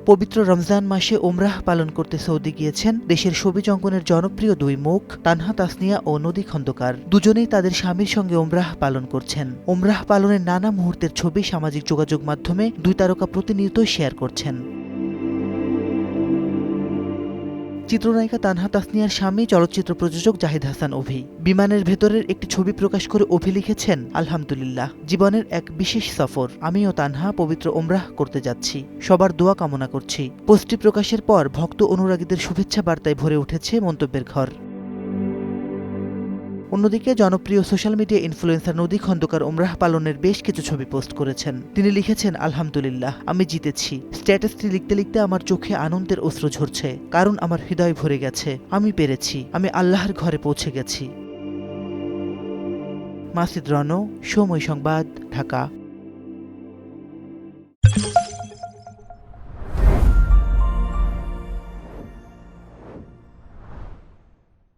পবিত্র রমজান মাসে উমরাহ পালন করতে সৌদি গিয়েছেন দেশের ছবি অঙ্কনের জনপ্রিয় দুই মুখ তানহা তাসনিয়া ও নদী খন্দকার। দুজনেই তাদের স্বামীর সঙ্গে উমরাহ পালন করছেন। উমরাহ পালনের নানা মুহূর্তের ছবি সামাজিক যোগাযোগ মাধ্যমে দুই তারকা প্রতিনিয়তই শেয়ার করছেন। চিত্রনায়িকা তানহা তাসনিয়ার স্বামী চলচ্চিত্র প্রযোজক জাহিদ হাসান অভি বিমানের ভেতরের একটি ছবি প্রকাশ করে অভি লিখেছেন, আলহামদুলিল্লাহ, জীবনের এক বিশেষ সফর। আমি ও তানহা পবিত্র উমরাহ করতে যাচ্ছি, সবার দোয়া কামনা করছি। পোস্টটি প্রকাশের পর ভক্ত অনুরাগীদের শুভেচ্ছা বার্তায় ভরে উঠেছে মন্তব্যের ঘর। অন্যদিকে জনপ্রিয় সোশ্যাল মিডিয়া ইনফ্লুয়েন্সার নদী খন্দকার উমরাহ পালনের বেশ কিছু ছবি পোস্ট করেছেন। তিনি লিখেছেন, আলহামদুলিল্লাহ, আমি জিতেছি। স্ট্যাটাসটি লিখতে লিখতে আমার চোখে আনন্দের অশ্রু ঝরছে, কারণ আমার হৃদয় ভরে গেছে। আমি পেরেছি, আমি আল্লাহর ঘরে পৌঁছে গেছি। মাসিদ রনো, সময় সংবাদ, ঢাকা।